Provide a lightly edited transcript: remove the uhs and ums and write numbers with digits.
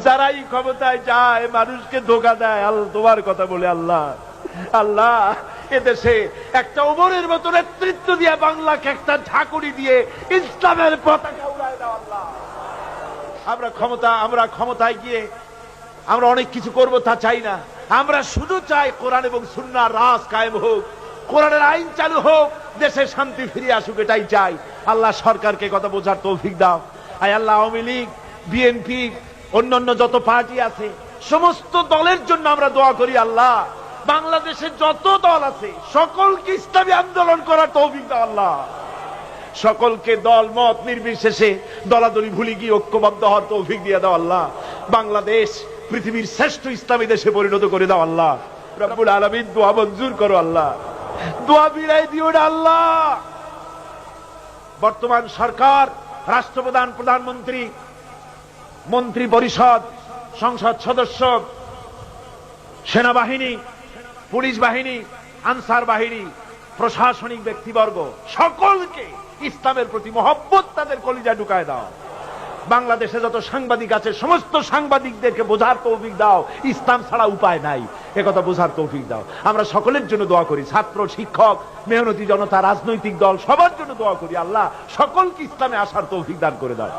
যারাই ক্ষমতায় যায় মানুষকে ধোঁকা দেয়, তোমার কথা বলে আল্লাহ আল্লাহ এদেশে একটা ওমরের মতো নেতৃত্ব দিয়ে বাংলাকে একটা ঝাঁকুনি দিয়ে ইসলামের পতাকা উড়ায় দাও আল্লাহ। আমরা ক্ষমতায় গিয়ে আমরা অনেক কিছু করব তা চাই না। আমরা শুধু চাই কোরআন এবং সুন্নাহর রাজ কায়েম হোক, কোরআনের আইন চালু হোক, দেশে শান্তি ফিরে আসুক, এটাই চাই। আল্লাহ সরকারকে কথা বোঝার তৌফিক দাও। আয় আল্লাহ, আওয়ামী লীগ, বিএনপি, অন্যান্য যত পার্টি আছে সমস্ত দলের জন্য আমরা দোয়া করি আল্লাহ। বাংলাদেশে যত দল আছে সকলকে ইসলামী আন্দোলন করার তৌফিক দাও আল্লাহ। সকলকে দল মত নির্বিশেষে দলাদলি ভুলে গিয়ে ঐক্যবদ্ধ হওয়ার তৌফিক দিয়ে দাও আল্লাহ। বাংলাদেশ পৃথিবীর শ্রেষ্ঠ ইসলামী দেশে পরিণত করে দাও আল্লাহ। রব্বুল আলামিন দোয়া মঞ্জুর করো আল্লাহ, দোয়া বিরাই দিও না আল্লাহ। বর্তমান সরকার, রাষ্ট্রপ্রধান, প্রধানমন্ত্রী, মন্ত্রী পরিষদ, সংসদ সদস্য, সেনাবাহিনী, পুলিশ বাহিনী, আনসার বাহিনী, প্রশাসনিক ব্যক্তিবর্গ সকলকে ইসলামের প্রতি মহব্বত তাদের কলিজা ঢুকায় দাও। বাংলাদেশে যত সাংবাদিক আছে সমস্ত সাংবাদিকদেরকে বোঝার তৌফিক দাও, ইসলাম ছাড়া উপায় নাই, একথা বোঝার তৌফিক দাও। আমরা সকলের জন্য দোয়া করি, ছাত্র, শিক্ষক, মেহনতি জনতা, রাজনৈতিক দল, সবার জন্য দোয়া করি আল্লাহ সকলকে ইসলামে আসার তৌফিক দান করে দাও।